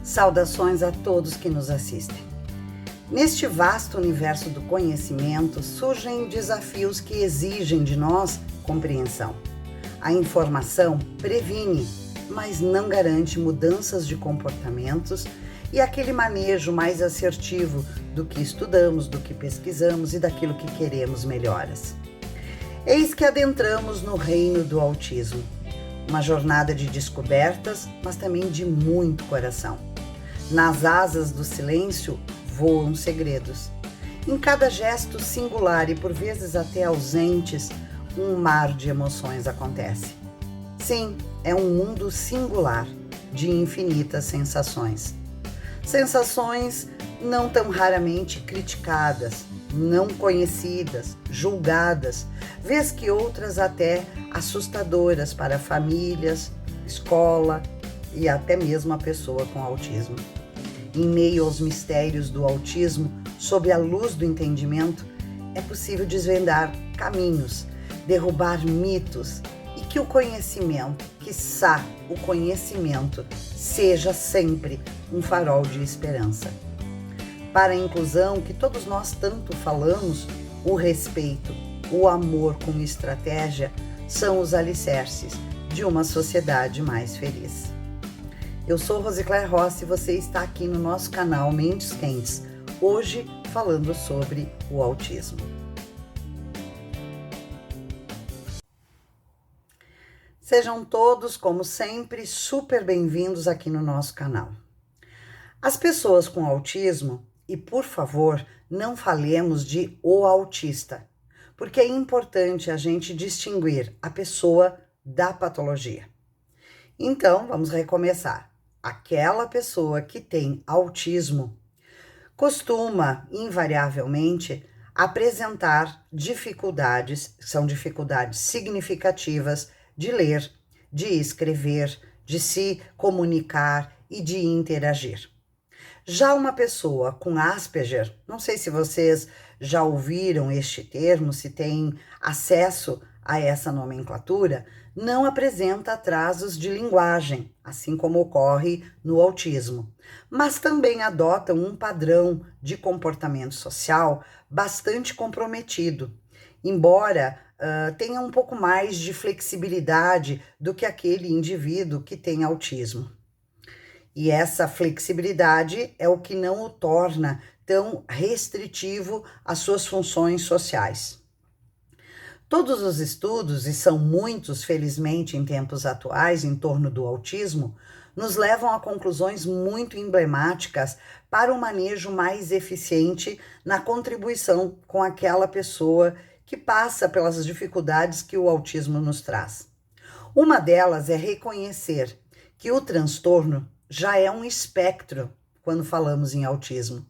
Saudações a todos que nos assistem. Neste vasto universo do conhecimento surgem desafios que exigem de nós compreensão. A informação previne, mas não garante mudanças de comportamentos e aquele manejo mais assertivo do que estudamos, do que pesquisamos e daquilo que queremos melhoras. Eis que adentramos no reino do autismo, uma jornada de descobertas, mas também de muito coração. Nas asas do silêncio voam segredos. Em cada gesto singular e por vezes até ausentes, um mar de emoções acontece. Sim, é um mundo singular de infinitas sensações. Sensações não tão raramente criticadas, não conhecidas, julgadas, vez que outras até assustadoras para famílias, escola e até mesmo a pessoa com autismo. Em meio aos mistérios do autismo, sob a luz do entendimento, é possível desvendar caminhos, derrubar mitos e que o conhecimento, quiçá o conhecimento, seja sempre um farol de esperança. Para a inclusão que todos nós tanto falamos, o respeito, o amor com estratégia são os alicerces de uma sociedade mais feliz. Eu sou Rosicléia Rossi e você está aqui no nosso canal Mentes Quentes, hoje falando sobre o autismo. Sejam todos, como sempre, super bem-vindos aqui no nosso canal. As pessoas com autismo, e por favor, não falemos de o autista, porque é importante a gente distinguir a pessoa da patologia. Então, vamos recomeçar. Aquela pessoa que tem autismo costuma, invariavelmente, apresentar dificuldades, são dificuldades significativas de ler, de escrever, de se comunicar e de interagir. Já uma pessoa com Asperger, não sei se vocês já ouviram este termo, se têm acesso a essa nomenclatura, não apresenta atrasos de linguagem, assim como ocorre no autismo, mas também adota um padrão de comportamento social bastante comprometido, embora tenha um pouco mais de flexibilidade do que aquele indivíduo que tem autismo. E essa flexibilidade é o que não o torna tão restritivo às suas funções sociais. Todos os estudos, e são muitos, felizmente, em tempos atuais, em torno do autismo, nos levam a conclusões muito emblemáticas para um manejo mais eficiente na contribuição com aquela pessoa que passa pelas dificuldades que o autismo nos traz. Uma delas é reconhecer que o transtorno já é um espectro quando falamos em autismo.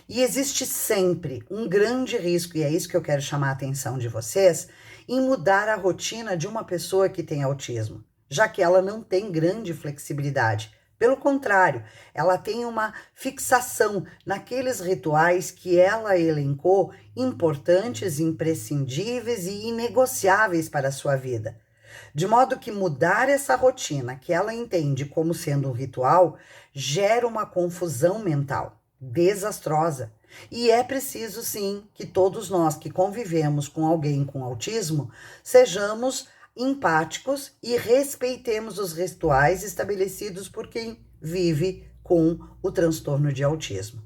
E existe sempre um grande risco, e é isso que eu quero chamar a atenção de vocês, em mudar a rotina de uma pessoa que tem autismo, já que ela não tem grande flexibilidade. Pelo contrário, ela tem uma fixação naqueles rituais que ela elencou importantes, imprescindíveis e inegociáveis para a sua vida. De modo que mudar essa rotina que ela entende como sendo um ritual gera uma confusão mental desastrosa. E é preciso, sim, que todos nós que convivemos com alguém com autismo sejamos empáticos e respeitemos os rituais estabelecidos por quem vive com o transtorno de autismo.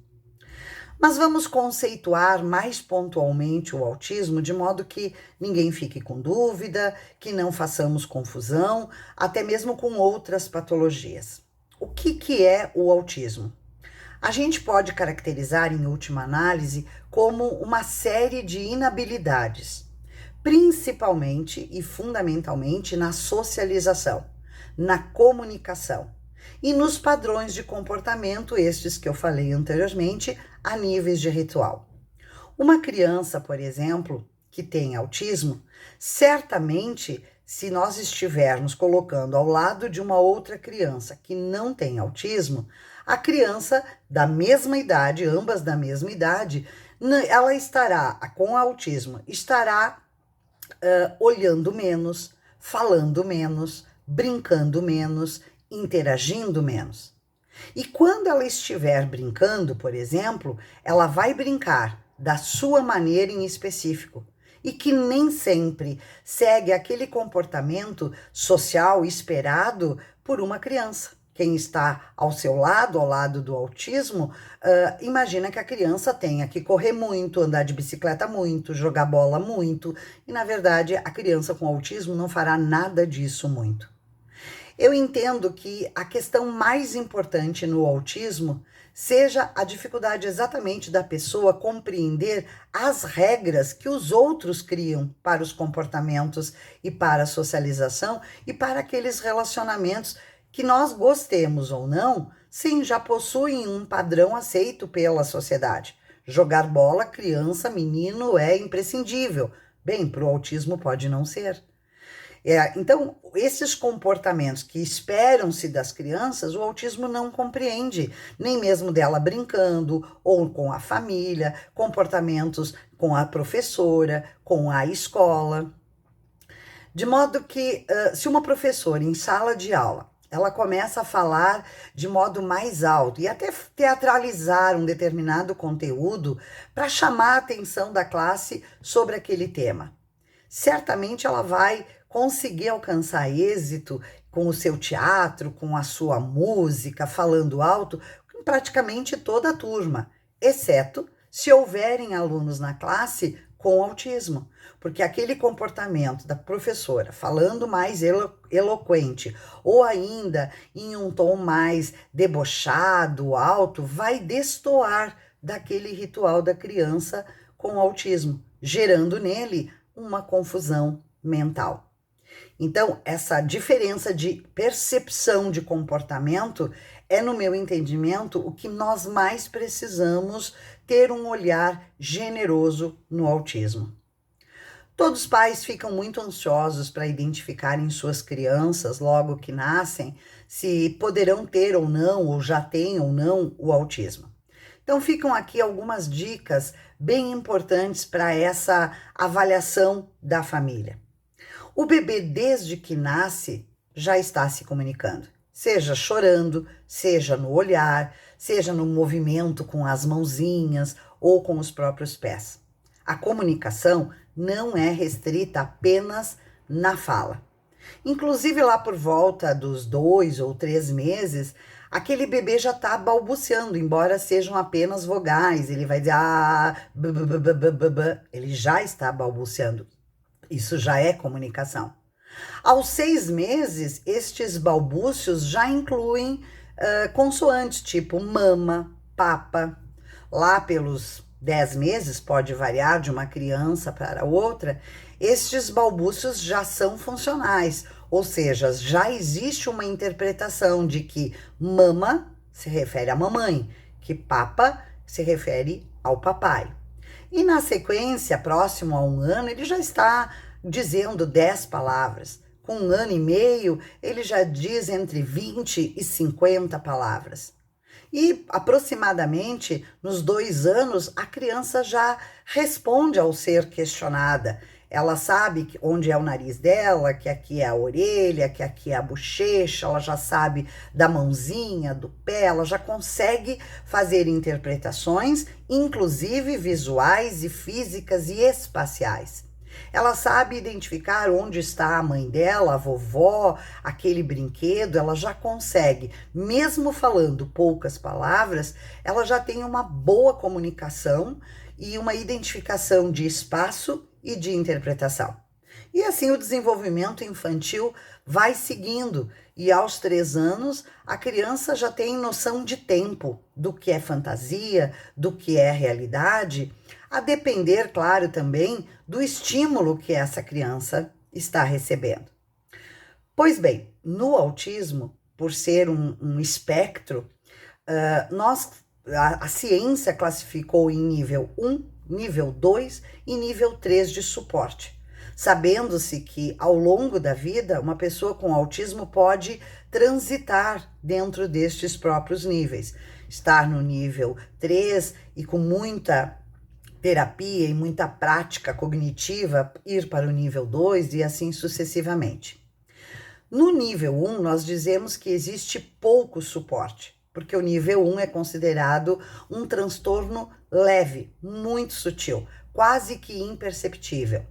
Mas vamos conceituar mais pontualmente o autismo de modo que ninguém fique com dúvida, que não façamos confusão, até mesmo com outras patologias. O que é o autismo? A gente pode caracterizar, em última análise, como uma série de inabilidades, principalmente e fundamentalmente na socialização, na comunicação e nos padrões de comportamento, estes que eu falei anteriormente, a níveis de ritual. Uma criança, por exemplo, que tem autismo, certamente, se nós estivermos colocando ao lado de uma outra criança que não tem autismo, a criança da mesma idade, ambas da mesma idade, ela estará, com autismo, estará olhando menos, falando menos, brincando menos, interagindo menos. E quando ela estiver brincando, por exemplo, ela vai brincar da sua maneira em específico e que nem sempre segue aquele comportamento social esperado por uma criança. Quem está ao seu lado, ao lado do autismo, imagina que a criança tenha que correr muito, andar de bicicleta muito, jogar bola muito, e na verdade a criança com autismo não fará nada disso muito. Eu entendo que a questão mais importante no autismo seja a dificuldade exatamente da pessoa compreender as regras que os outros criam para os comportamentos e para a socialização e para aqueles relacionamentos que nós gostemos ou não, sim, já possuem um padrão aceito pela sociedade. Jogar bola, criança, menino é imprescindível. Bem, para o autismo pode não ser. Então, esses comportamentos que esperam-se das crianças, o autismo não compreende, nem mesmo dela brincando, ou com a família, comportamentos com a professora, com a escola. De modo que, se uma professora em sala de aula, ela começa a falar de modo mais alto e até teatralizar um determinado conteúdo para chamar a atenção da classe sobre aquele tema, certamente ela vai conseguir alcançar êxito com o seu teatro, com a sua música, falando alto, com praticamente toda a turma, exceto se houverem alunos na classe com autismo, porque aquele comportamento da professora falando mais eloquente ou ainda em um tom mais debochado, alto, vai destoar daquele ritual da criança com autismo, gerando nele uma confusão mental. Então, essa diferença de percepção de comportamento é, no meu entendimento, o que nós mais precisamos ter um olhar generoso no autismo. Todos os pais ficam muito ansiosos para identificar em suas crianças, logo que nascem, se poderão ter ou não, ou já têm ou não, o autismo. Então, ficam aqui algumas dicas bem importantes para essa avaliação da família. O bebê, desde que nasce, já está se comunicando, seja chorando, seja no olhar, seja no movimento com as mãozinhas ou com os próprios pés. A comunicação não é restrita apenas na fala. Inclusive, lá por volta dos 2 ou 3 meses, aquele bebê já está balbuciando, embora sejam apenas vogais. Ele vai dizer, ele já está balbuciando. Isso já é comunicação. Aos 6 meses, estes balbúcios já incluem consoantes, tipo mama, papa. Lá pelos 10 meses, pode variar de uma criança para outra, estes balbúcios já são funcionais, ou seja, já existe uma interpretação de que mama se refere à mamãe, que papa se refere ao papai. E na sequência, próximo a 1 ano, ele já está dizendo 10 palavras. Com 1 ano e meio, ele já diz entre 20 e 50 palavras. E aproximadamente nos 2 anos, a criança já responde ao ser questionada. Ela sabe onde é o nariz dela, que aqui é a orelha, que aqui é a bochecha, ela já sabe da mãozinha, do pé, ela já consegue fazer interpretações, inclusive visuais e físicas e espaciais. Ela sabe identificar onde está a mãe dela, a vovó, aquele brinquedo, ela já consegue, mesmo falando poucas palavras, ela já tem uma boa comunicação e uma identificação de espaço e de interpretação. E assim o desenvolvimento infantil vai seguindo, e aos 3 anos a criança já tem noção de tempo, do que é fantasia, do que é realidade, a depender, claro, também do estímulo que essa criança está recebendo. Pois bem, no autismo, por ser um espectro, a ciência classificou em nível 1, nível 2 e nível 3 de suporte, sabendo-se que ao longo da vida uma pessoa com autismo pode transitar dentro destes próprios níveis, estar no nível 3 e com muita terapia e muita prática cognitiva ir para o nível 2 e assim sucessivamente. No nível 1, nós dizemos que existe pouco suporte, porque o nível 1 é considerado um transtorno leve, muito sutil, quase que imperceptível.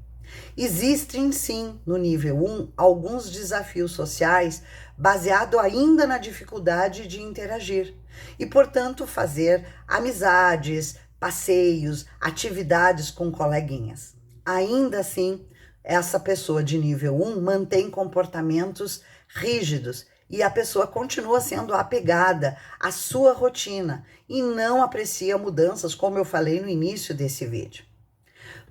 Existem sim, no nível 1, alguns desafios sociais baseados ainda na dificuldade de interagir e, portanto, fazer amizades, passeios, atividades com coleguinhas. Ainda assim, essa pessoa de nível 1 mantém comportamentos rígidos e a pessoa continua sendo apegada à sua rotina e não aprecia mudanças, como eu falei no início desse vídeo.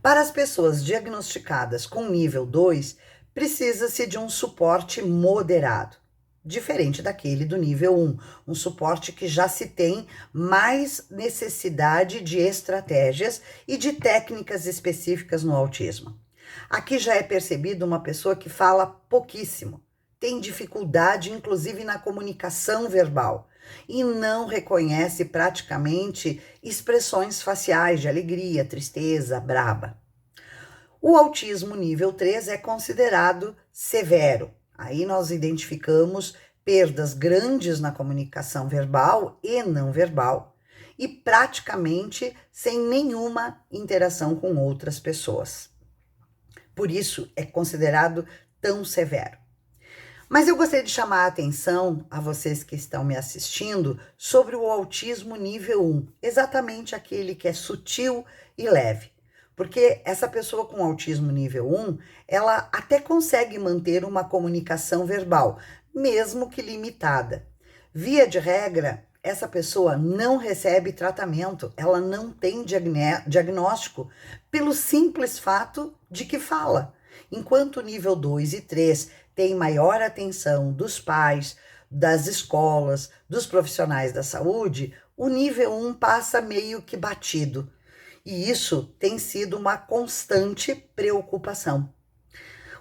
Para as pessoas diagnosticadas com nível 2, precisa-se de um suporte moderado, diferente daquele do nível 1, um suporte que já se tem mais necessidade de estratégias e de técnicas específicas no autismo. Aqui já é percebido uma pessoa que fala pouquíssimo, tem dificuldade inclusive na comunicação verbal e não reconhece praticamente expressões faciais de alegria, tristeza, braba. O autismo nível 3 é considerado severo. Aí nós identificamos perdas grandes na comunicação verbal e não verbal e praticamente sem nenhuma interação com outras pessoas. Por isso é considerado tão severo. Mas eu gostaria de chamar a atenção a vocês que estão me assistindo sobre o autismo nível 1, exatamente aquele que é sutil e leve. Porque essa pessoa com autismo nível 1, ela até consegue manter uma comunicação verbal, mesmo que limitada. Via de regra, essa pessoa não recebe tratamento, ela não tem diagnóstico pelo simples fato de que fala. Enquanto o nível 2 e 3 tem maior atenção dos pais, das escolas, dos profissionais da saúde, o nível 1 passa meio que batido. E isso tem sido uma constante preocupação.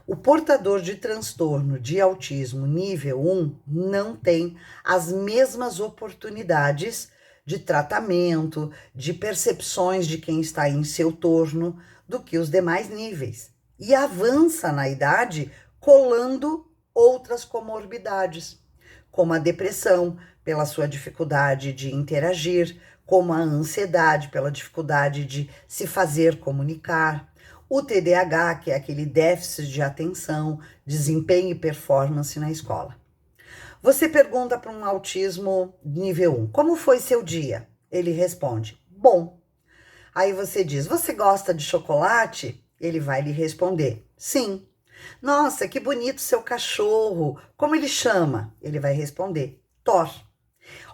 O portador de transtorno de autismo nível 1 não tem as mesmas oportunidades de tratamento, de percepções de quem está em seu torno do que os demais níveis. E avança na idade colando outras comorbidades, como a depressão, pela sua dificuldade de interagir, como a ansiedade, pela dificuldade de se fazer comunicar, o TDAH, que é aquele déficit de atenção, desempenho e performance na escola. Você pergunta para um autismo nível 1, como foi seu dia? Ele responde, bom. Aí você diz, você gosta de chocolate? Ele vai lhe responder, sim. Nossa, que bonito seu cachorro, como ele chama? Ele vai responder, Thor.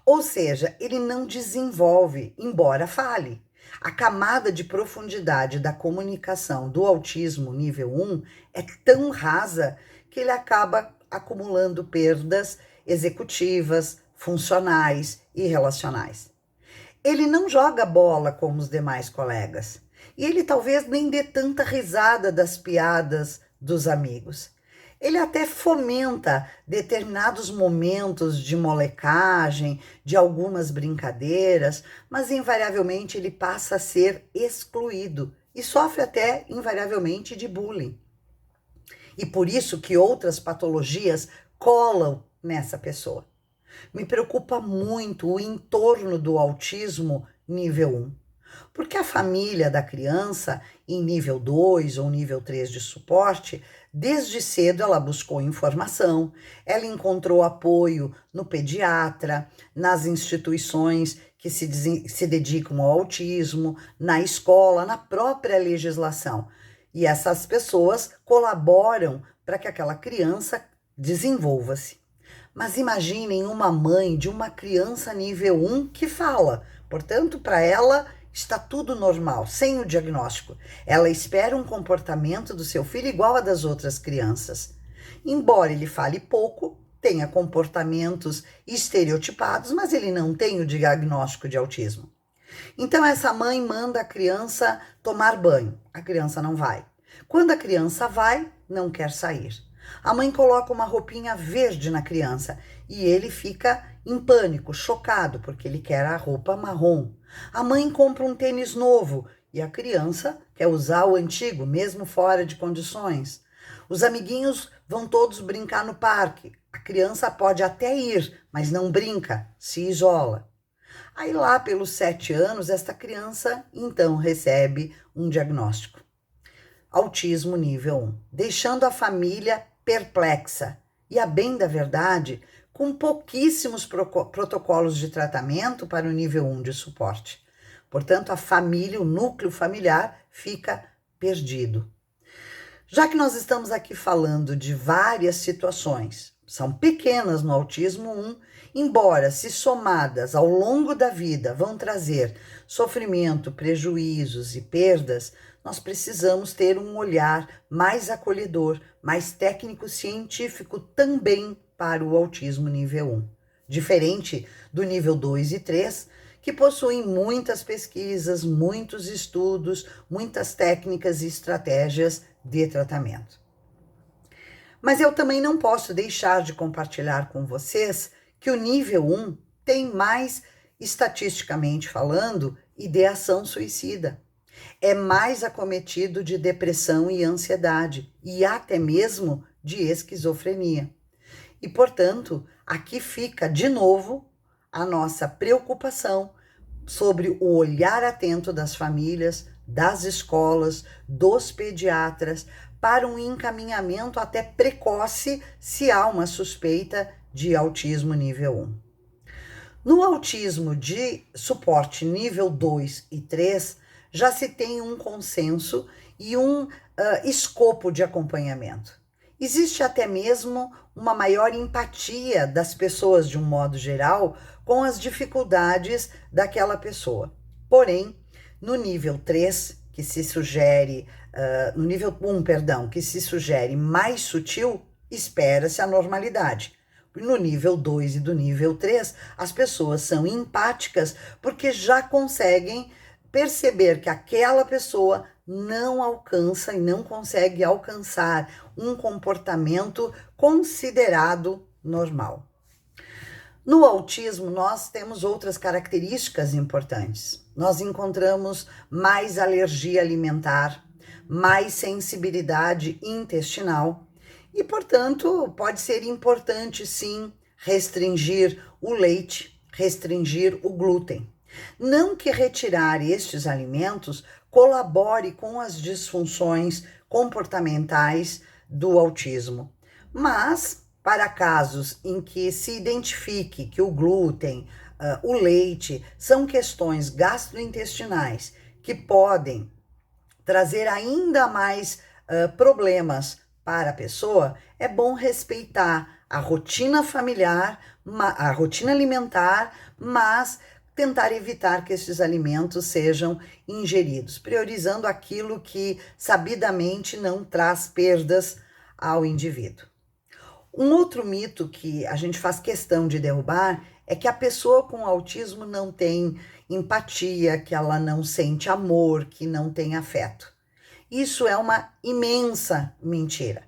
Ou seja, ele não desenvolve, embora fale. A camada de profundidade da comunicação do autismo nível 1 é tão rasa que ele acaba acumulando perdas executivas, funcionais e relacionais. Ele não joga bola como os demais colegas. E ele talvez nem dê tanta risada das piadas dos amigos. Ele até fomenta determinados momentos de molecagem, de algumas brincadeiras, mas invariavelmente ele passa a ser excluído e sofre até invariavelmente de bullying. E por isso que outras patologias colam nessa pessoa. Me preocupa muito o entorno do autismo nível 1. Porque a família da criança, em nível 2 ou nível 3 de suporte, desde cedo ela buscou informação, ela encontrou apoio no pediatra, nas instituições que se dedicam ao autismo, na escola, na própria legislação. E essas pessoas colaboram para que aquela criança desenvolva-se. Mas imaginem uma mãe de uma criança nível 1 que fala, portanto, para ela está tudo normal, sem o diagnóstico. Ela espera um comportamento do seu filho igual a das outras crianças. Embora ele fale pouco, tenha comportamentos estereotipados, mas ele não tem o diagnóstico de autismo. Então essa mãe manda a criança tomar banho. A criança não vai. Quando a criança vai, não quer sair. A mãe coloca uma roupinha verde na criança e ele fica em pânico, chocado, porque ele quer a roupa marrom. A mãe compra um tênis novo e a criança quer usar o antigo, mesmo fora de condições. Os amiguinhos vão todos brincar no parque. A criança pode até ir, mas não brinca, se isola. Aí lá pelos 7 anos, esta criança então recebe um diagnóstico. Autismo nível 1, deixando a família perplexa e, a bem da verdade, com pouquíssimos protocolos de tratamento para o nível 1 de suporte. Portanto, a família, o núcleo familiar, fica perdido. Já que nós estamos aqui falando de várias situações, são pequenas no autismo 1, embora se somadas ao longo da vida vão trazer sofrimento, prejuízos e perdas, nós precisamos ter um olhar mais acolhedor, mais técnico-científico também para o autismo nível 1. Diferente do nível 2 e 3, que possuem muitas pesquisas, muitos estudos, muitas técnicas e estratégias de tratamento. Mas eu também não posso deixar de compartilhar com vocês que o nível 1 tem mais, estatisticamente falando, ideação suicida. É mais acometido de depressão e ansiedade, e até mesmo de esquizofrenia. E, portanto, aqui fica de novo a nossa preocupação sobre o olhar atento das famílias, das escolas, dos pediatras, para um encaminhamento até precoce se há uma suspeita de autismo nível 1. No autismo de suporte nível 2 e 3, já se tem um consenso e um escopo de acompanhamento. Existe até mesmo uma maior empatia das pessoas, de um modo geral, com as dificuldades daquela pessoa. Porém, no nível 3, que se sugere, no nível 1, perdão, que se sugere mais sutil, espera-se a normalidade. No nível 2 e do nível 3, as pessoas são empáticas porque já conseguem perceber que aquela pessoa não alcança e não consegue alcançar um comportamento considerado normal. No autismo, nós temos outras características importantes. Nós encontramos mais alergia alimentar, mais sensibilidade intestinal e, portanto, pode ser importante, sim, restringir o leite, restringir o glúten. Não que retirar estes alimentos colabore com as disfunções comportamentais do autismo, mas para casos em que se identifique que o glúten, o leite, são questões gastrointestinais que podem trazer ainda mais problemas para a pessoa, é bom respeitar a rotina familiar, a rotina alimentar, mas tentar evitar que esses alimentos sejam ingeridos, priorizando aquilo que sabidamente não traz perdas ao indivíduo. Um outro mito que a gente faz questão de derrubar é que a pessoa com autismo não tem empatia, que ela não sente amor, que não tem afeto. Isso é uma imensa mentira.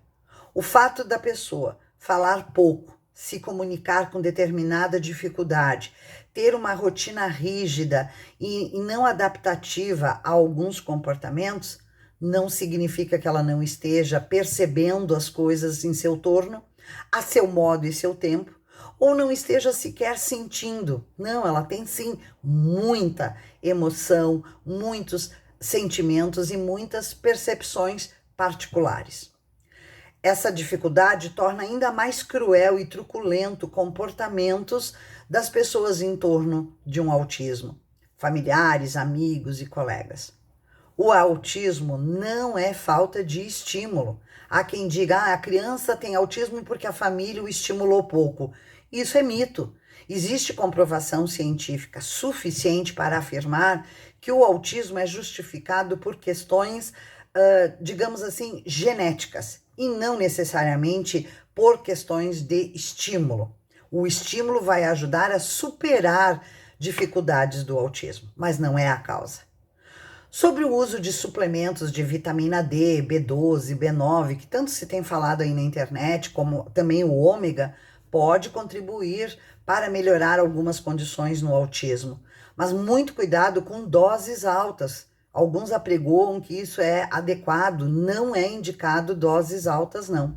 O fato da pessoa falar pouco, se comunicar com determinada dificuldade, ter uma rotina rígida e não adaptativa a alguns comportamentos, não significa que ela não esteja percebendo as coisas em seu torno, a seu modo e seu tempo, ou não esteja sequer sentindo. Não, ela tem sim muita emoção, muitos sentimentos e muitas percepções particulares. Essa dificuldade torna ainda mais cruel e truculento comportamentos das pessoas em torno de um autismo, familiares, amigos e colegas. O autismo não é falta de estímulo. Há quem diga, a criança tem autismo porque a família o estimulou pouco. Isso é mito. Existe comprovação científica suficiente para afirmar que o autismo é justificado por questões, digamos assim, genéticas, e não necessariamente por questões de estímulo. O estímulo vai ajudar a superar dificuldades do autismo, mas não é a causa. Sobre o uso de suplementos de vitamina D, B12, B9, que tanto se tem falado aí na internet, como também o ômega, pode contribuir para melhorar algumas condições no autismo. Mas muito cuidado com doses altas. Alguns apregoam que isso é adequado, não é indicado doses altas, não.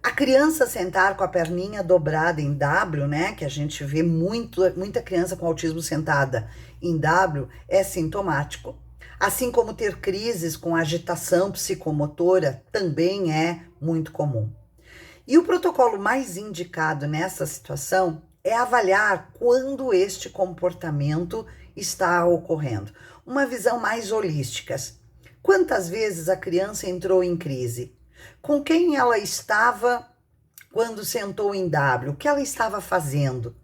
A criança sentar com a perninha dobrada em W, né, que a gente vê muita criança com autismo sentada em W, é sintomático. Assim como ter crises com agitação psicomotora também é muito comum. E o protocolo mais indicado nessa situação é avaliar quando este comportamento está ocorrendo. Uma visão mais holística. Quantas vezes a criança entrou em crise? Com quem ela estava quando sentou em W? O que ela estava fazendo?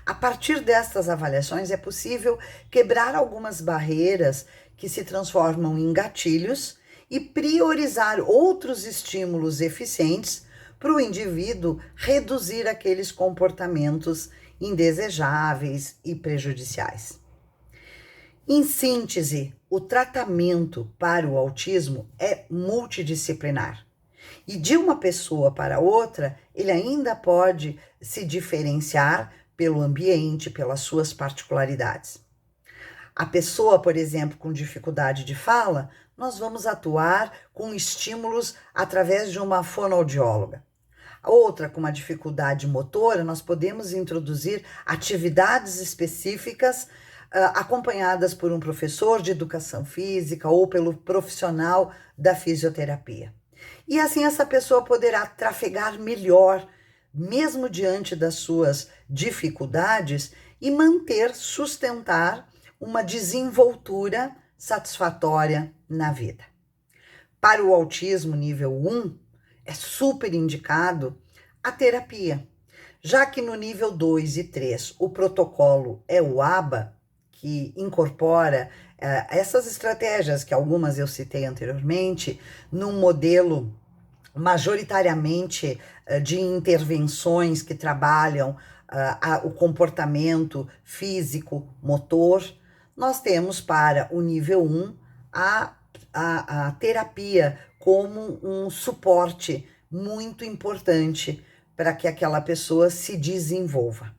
A partir destas avaliações é possível quebrar algumas barreiras que se transformam em gatilhos e priorizar outros estímulos eficientes para o indivíduo reduzir aqueles comportamentos indesejáveis e prejudiciais. Em síntese, o tratamento para o autismo é multidisciplinar. E de uma pessoa para outra, ele ainda pode se diferenciar pelo ambiente, pelas suas particularidades. A pessoa, por exemplo, com dificuldade de fala, nós vamos atuar com estímulos através de uma fonoaudióloga. A outra, com uma dificuldade motora, nós podemos introduzir atividades específicas acompanhadas por um professor de educação física ou pelo profissional da fisioterapia. E assim essa pessoa poderá trafegar melhor, mesmo diante das suas dificuldades, e sustentar uma desenvoltura satisfatória na vida. Para o autismo nível 1, é super indicado a terapia, já que no nível 2 e 3 o protocolo é o ABA, que incorpora essas estratégias, que algumas eu citei anteriormente, num modelo majoritariamente de intervenções que trabalham o comportamento físico, motor. Nós temos para o nível 1 a terapia como um suporte muito importante para que aquela pessoa se desenvolva.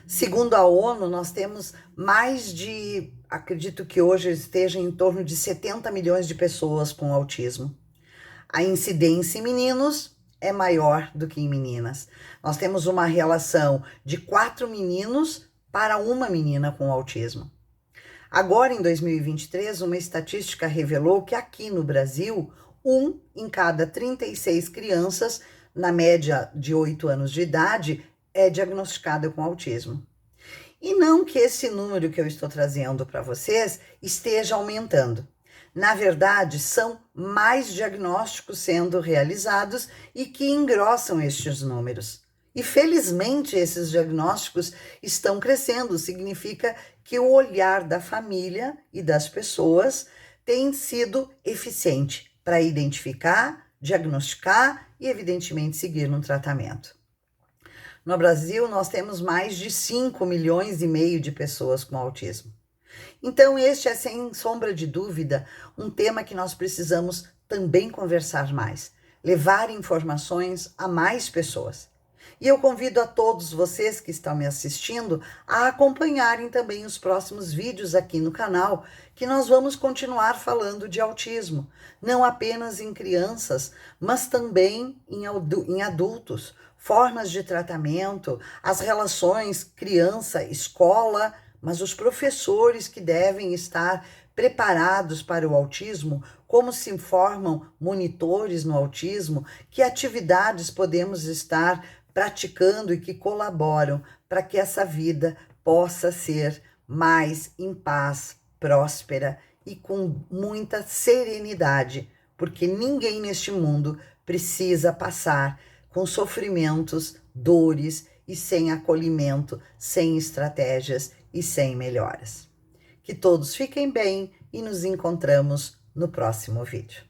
Segundo a ONU, nós temos acredito que hoje esteja em torno de 70 milhões de pessoas com autismo. A incidência em meninos é maior do que em meninas. Nós temos uma relação de 4 meninos para uma menina com autismo. Agora, em 2023, uma estatística revelou que aqui no Brasil, 1 em cada 36 crianças, na média de 8 anos de idade, é diagnosticada com autismo. E não que esse número que eu estou trazendo para vocês esteja aumentando. Na verdade, são mais diagnósticos sendo realizados e que engrossam estes números. E felizmente esses diagnósticos estão crescendo, significa que o olhar da família e das pessoas tem sido eficiente para identificar, diagnosticar e, evidentemente, seguir no tratamento. No Brasil, nós temos mais de 5,5 milhões de pessoas com autismo. Então, este é, sem sombra de dúvida, um tema que nós precisamos também conversar mais, levar informações a mais pessoas. E eu convido a todos vocês que estão me assistindo a acompanharem também os próximos vídeos aqui no canal, que nós vamos continuar falando de autismo, não apenas em crianças, mas também em adultos, formas de tratamento, as relações criança-escola, mas os professores que devem estar preparados para o autismo, como se formam monitores no autismo, que atividades podemos estar praticando e que colaboram para que essa vida possa ser mais em paz, próspera e com muita serenidade, porque ninguém neste mundo precisa passar com sofrimentos, dores e sem acolhimento, sem estratégias e sem melhoras. Que todos fiquem bem e nos encontramos no próximo vídeo.